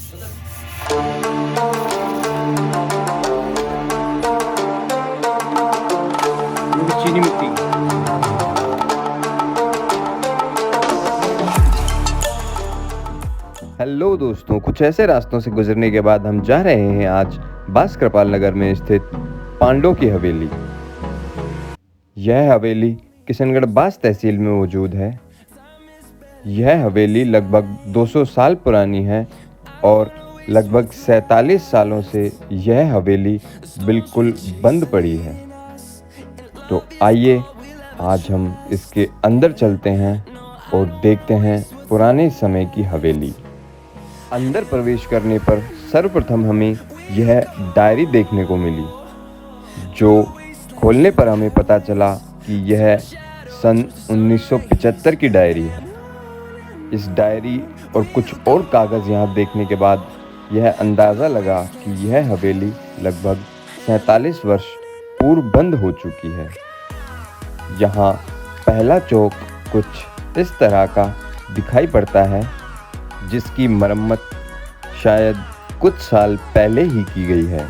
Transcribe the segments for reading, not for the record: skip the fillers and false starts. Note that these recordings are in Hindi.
चीनी मिट्टी। हेलो दोस्तों, कुछ ऐसे रास्तों से गुजरने के बाद हम जा रहे हैं आज बास कृपाल नगर में स्थित पांडव की हवेली। यह हवेली किशनगढ़ बास तहसील में मौजूद है। यह हवेली लगभग 200 साल पुरानी है और लगभग 47 सालों से यह हवेली बिल्कुल बंद पड़ी है। तो आइए आज हम इसके अंदर चलते हैं और देखते हैं पुराने समय की हवेली। अंदर प्रवेश करने पर सर्वप्रथम हमें यह डायरी देखने को मिली, जो खोलने पर हमें पता चला कि यह सन 1975 की डायरी है। इस डायरी और कुछ और कागज़ यहाँ देखने के बाद यह अंदाज़ा लगा कि यह हवेली लगभग 47 वर्ष पूर्व बंद हो चुकी है। यहाँ पहला चौक कुछ इस तरह का दिखाई पड़ता है, जिसकी मरम्मत शायद कुछ साल पहले ही की गई है।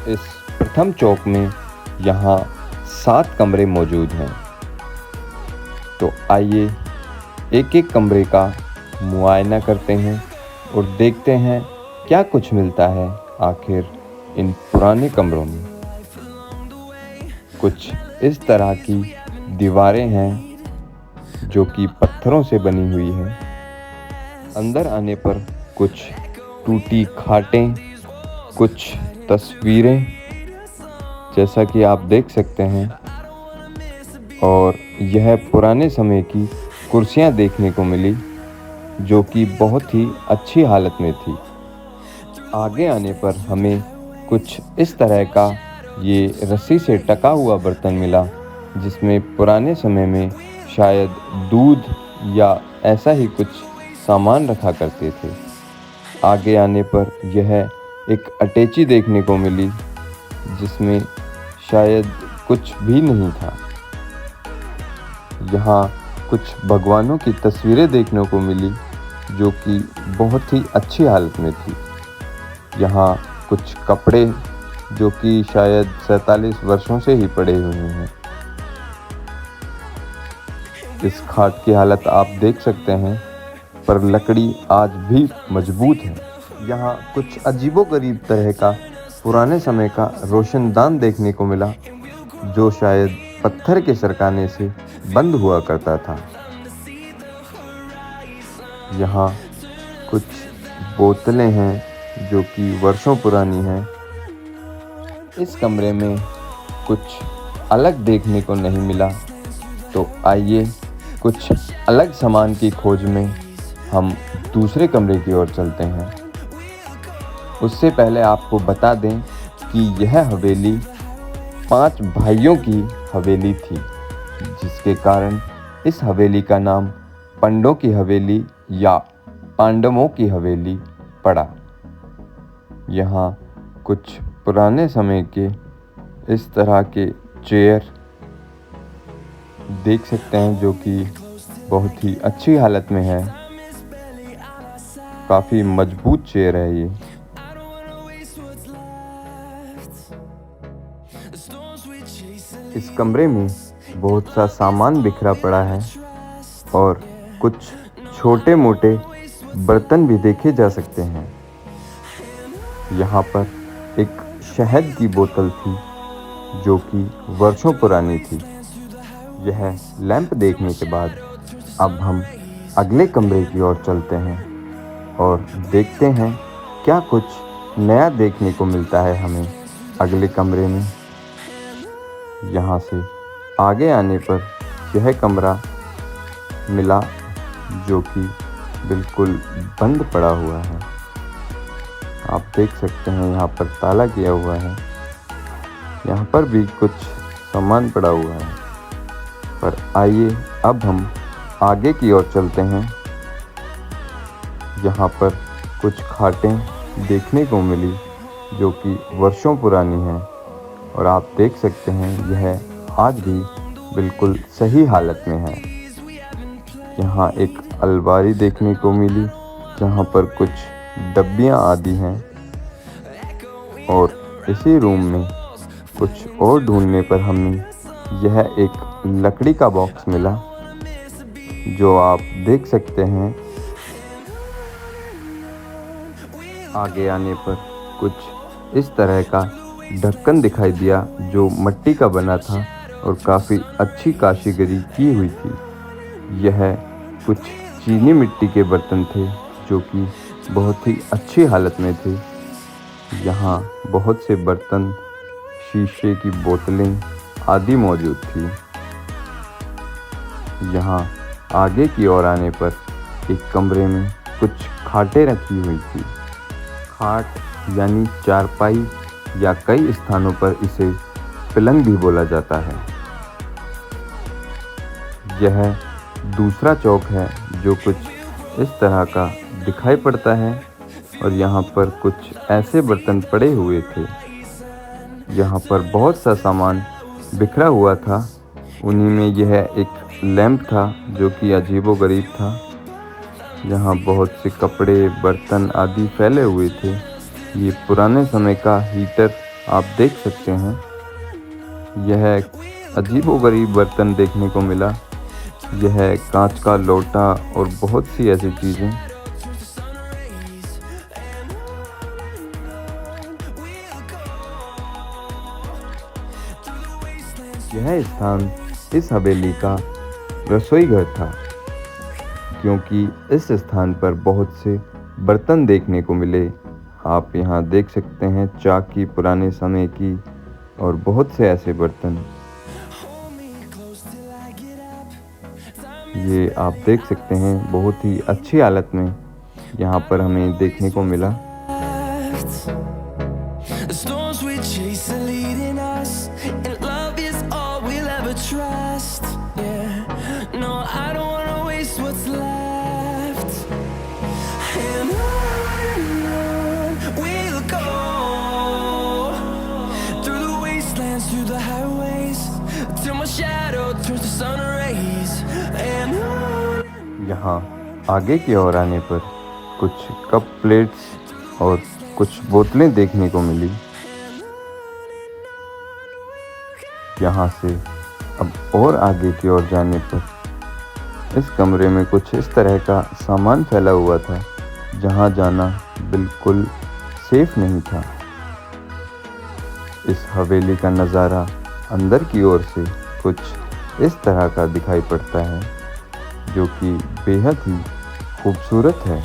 इस प्रथम चौक में यहाँ 7 कमरे मौजूद हैं। तो आइए एक एक कमरे का मुआयना करते हैं और देखते हैं क्या कुछ मिलता है आखिर इन पुराने कमरों में। कुछ इस तरह की दीवारें हैं जो कि पत्थरों से बनी हुई है। अंदर आने पर कुछ टूटी खाटें, कुछ तस्वीरें जैसा कि आप देख सकते हैं, और यह पुराने समय की कुर्सियां देखने को मिली जो कि बहुत ही अच्छी हालत में थी। आगे आने पर हमें कुछ इस तरह का ये रस्सी से टका हुआ बर्तन मिला, जिसमें पुराने समय में शायद दूध या ऐसा ही कुछ सामान रखा करते थे। आगे आने पर यह एक अटैची देखने को मिली, जिसमें शायद कुछ भी नहीं था। यहाँ कुछ भगवानों की तस्वीरें देखने को मिली जो कि बहुत ही अच्छी हालत में थी। यहाँ कुछ कपड़े जो कि शायद 47 वर्षों से ही पड़े हुए हैं। इस खाट की हालत आप देख सकते हैं, पर लकड़ी आज भी मजबूत है। यहाँ कुछ अजीबोगरीब तरह का पुराने समय का रोशनदान देखने को मिला, जो शायद पत्थर के सरकाने से बंद हुआ करता था। यहाँ कुछ बोतलें हैं जो कि वर्षों पुरानी हैं। इस कमरे में कुछ अलग देखने को नहीं मिला। तो आइए कुछ अलग सामान की खोज में हम दूसरे कमरे की ओर चलते हैं। उससे पहले आपको बता दें कि यह हवेली 5 भाइयों की हवेली थी, जिसके कारण इस हवेली का नाम पंडों की हवेली या पांडवों की हवेली पड़ा। यहाँ कुछ पुराने समय के इस तरह के चेयर देख सकते हैं, जो कि बहुत ही अच्छी हालत में है। काफ़ी मजबूत चेयर है ये। इस कमरे में बहुत सा सामान बिखरा पड़ा है और कुछ छोटे मोटे बर्तन भी देखे जा सकते हैं। यहाँ पर एक शहद की बोतल थी जो कि वर्षों पुरानी थी। यह लैंप देखने के बाद अब हम अगले कमरे की ओर चलते हैं और देखते हैं क्या कुछ नया देखने को मिलता है हमें अगले कमरे में। यहाँ से आगे आने पर यह कमरा मिला जो कि बिल्कुल बंद पड़ा हुआ है। आप देख सकते हैं यहाँ पर ताला किया हुआ है। यहाँ पर भी कुछ सामान पड़ा हुआ है। पर आइए अब हम आगे की ओर चलते हैं। यहाँ पर कुछ खाटें देखने को मिली जो कि वर्षों पुरानी हैं, और आप देख सकते हैं यह आज भी बिल्कुल सही हालत में है। यहाँ एक अलमारी देखने को मिली जहाँ पर कुछ डब्बियाँ आदि हैं और इसी रूम में कुछ और ढूंढने पर हमें यह एक लकड़ी का बॉक्स मिला, जो आप देख सकते हैं। आगे आने पर कुछ इस तरह का ढक्कन दिखाई दिया जो मिट्टी का बना था और काफ़ी अच्छी कारीगरी की हुई थी। यह कुछ चीनी मिट्टी के बर्तन थे जो कि बहुत ही अच्छी हालत में थे। यहाँ बहुत से बर्तन, शीशे की बोतलें आदि मौजूद थी। यहाँ आगे की ओर आने पर एक कमरे में कुछ खाटें रखी हुई थी। खाट यानी चारपाई या कई स्थानों पर इसे पलंग भी बोला जाता है। यह दूसरा चौक है जो कुछ इस तरह का दिखाई पड़ता है और यहाँ पर कुछ ऐसे बर्तन पड़े हुए थे। यहाँ पर बहुत सा सामान बिखरा हुआ था। उन्हीं में यह एक लैंप था जो कि अजीबोगरीब था। यहाँ बहुत से कपड़े, बर्तन आदि फैले हुए थे। ये पुराने समय का हीटर आप देख सकते हैं। यह अजीबोगरीब बर्तन देखने को मिला। यह कांच का लोटा और बहुत सी ऐसी चीज़ें। यह स्थान इस हवेली का रसोई घर था, क्योंकि इस स्थान पर बहुत से बर्तन देखने को मिले। आप यहाँ देख सकते हैं चाकी, पुराने समय की, और बहुत से ऐसे बर्तन। ये आप देख सकते हैं बहुत ही अच्छी हालत में यहाँ पर हमें देखने को मिला। यहाँ आगे की ओर आने पर कुछ कप, प्लेट्स और कुछ बोतलें देखने को मिली। यहाँ से अब और आगे की ओर जाने पर इस कमरे में कुछ इस तरह का सामान फैला हुआ था, जहाँ जाना बिल्कुल सेफ नहीं था। इस हवेली का नज़ारा अंदर की ओर से कुछ इस तरह का दिखाई पड़ता है, जो कि बेहद ही खूबसूरत है।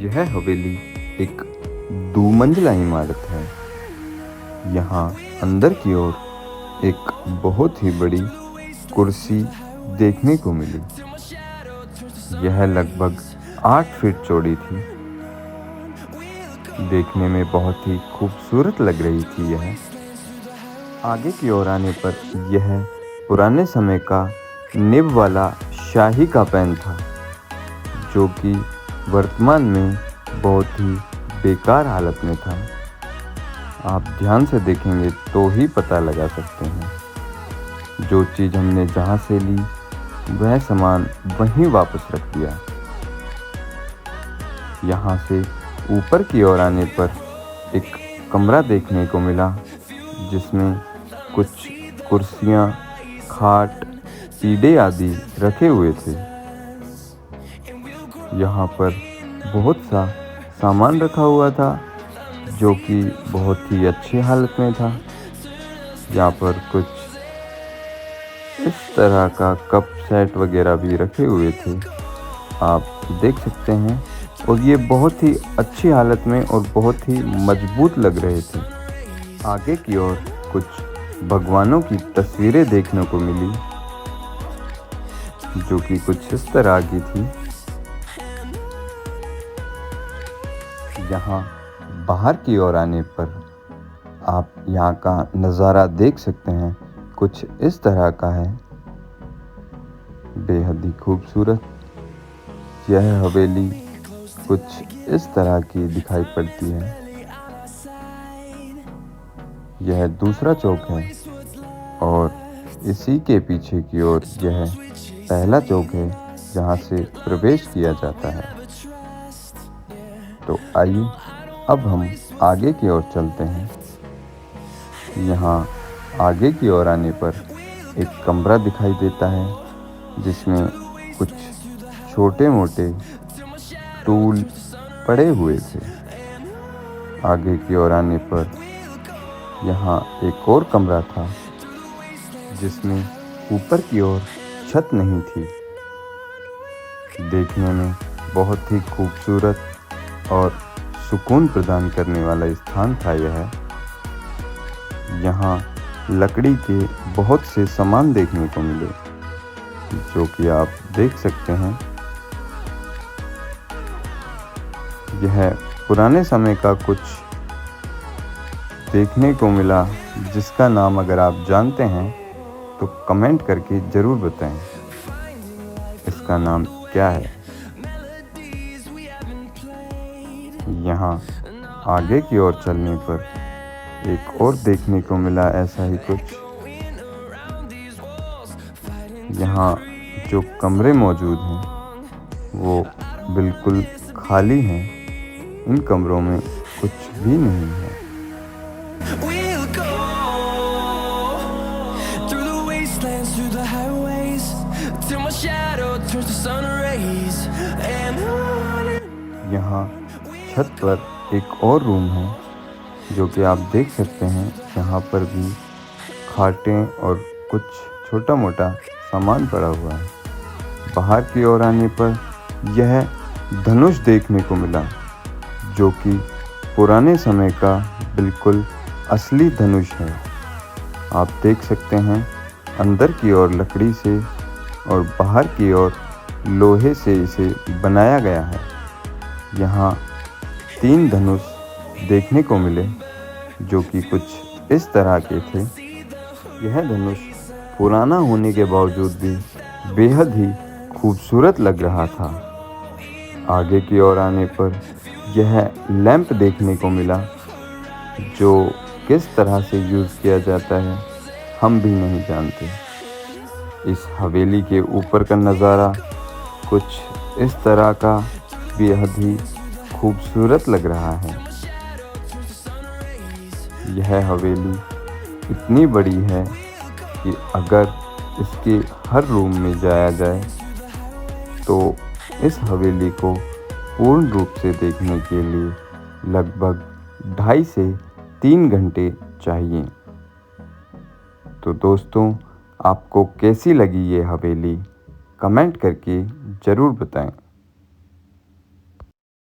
यह हवेली एक 2 मंजिला इमारत है। यहाँ अंदर की ओर एक बहुत ही बड़ी कुर्सी देखने को मिली। यह लगभग 8 फीट चौड़ी थी। देखने में बहुत ही खूबसूरत लग रही थी यह। आगे की ओर आने पर यह पुराने समय का निब वाला शाही का पैन था, जो कि वर्तमान में बहुत ही बेकार हालत में था। आप ध्यान से देखेंगे तो ही पता लगा सकते हैं। जो चीज़ हमने जहाँ से ली वह सामान वहीं वापस रख दिया। यहाँ से ऊपर की ओर आने पर एक कमरा देखने को मिला, जिसमें कुछ कुर्सियाँ, खाट, पीढ़े आदि रखे हुए थे। यहाँ पर बहुत सा सामान रखा हुआ था, जो कि बहुत ही अच्छी हालत में था। यहाँ पर कुछ इस तरह का कप सेट वगैरह भी रखे हुए थे, आप देख सकते हैं। और ये बहुत ही अच्छी हालत में और बहुत ही मजबूत लग रहे थे। आगे की ओर कुछ भगवानों की तस्वीरें देखने को मिली, जो कि कुछ इस तरह की थी। यहाँ बाहर की ओर आने पर आप यहाँ का नज़ारा देख सकते हैं, कुछ इस तरह का है, बेहद ही खूबसूरत। यह हवेली कुछ इस तरह की दिखाई पड़ती है। यह दूसरा चौक है और इसी के पीछे की ओर यह पहला चौक है जहाँ से प्रवेश किया जाता है। तो आइए अब हम आगे की ओर चलते हैं। यहाँ आगे की ओर आने पर एक कमरा दिखाई देता है जिसमें कुछ छोटे मोटे टूल पड़े हुए थे। आगे की ओर आने पर यहाँ एक और कमरा था जिसमें ऊपर की ओर छत नहीं थी। देखने में बहुत ही खूबसूरत और सुकून प्रदान करने वाला स्थान था यह। यहाँ लकड़ी के बहुत से सामान देखने को मिले, जो कि आप देख सकते हैं। यह पुराने समय का कुछ देखने को मिला, जिसका नाम अगर आप जानते हैं तो कमेंट करके ज़रूर बताएं इसका नाम क्या है। यहाँ आगे की ओर चलने पर एक और देखने को मिला ऐसा ही कुछ। यहाँ जो कमरे मौजूद हैं वो बिल्कुल खाली हैं। इन कमरों में कुछ भी नहीं है। यहाँ छत पर एक और रूम है जो कि आप देख सकते हैं। यहाँ पर भी खाटें और कुछ छोटा मोटा सामान पड़ा हुआ है। बाहर की ओर आने पर यह धनुष देखने को मिला, जो कि पुराने समय का बिल्कुल असली धनुष है। आप देख सकते हैं अंदर की ओर लकड़ी से और बाहर की ओर लोहे से इसे बनाया गया है। यहाँ 3 धनुष देखने को मिले, जो कि कुछ इस तरह के थे। यह धनुष पुराना होने के बावजूद भी बेहद ही खूबसूरत लग रहा था। आगे की ओर आने पर यह लैंप देखने को मिला, जो किस तरह से यूज़ किया जाता है हम भी नहीं जानते। इस हवेली के ऊपर का नज़ारा कुछ इस तरह का बेहद ही खूबसूरत लग रहा है। यह हवेली इतनी बड़ी है कि अगर इसके हर रूम में जाया जाए तो इस हवेली को पूर्ण रूप से देखने के लिए लगभग 2.5 से 3 घंटे चाहिए। तो दोस्तों, आपको कैसी लगी ये हवेली कमेंट करके ज़रूर बताएं।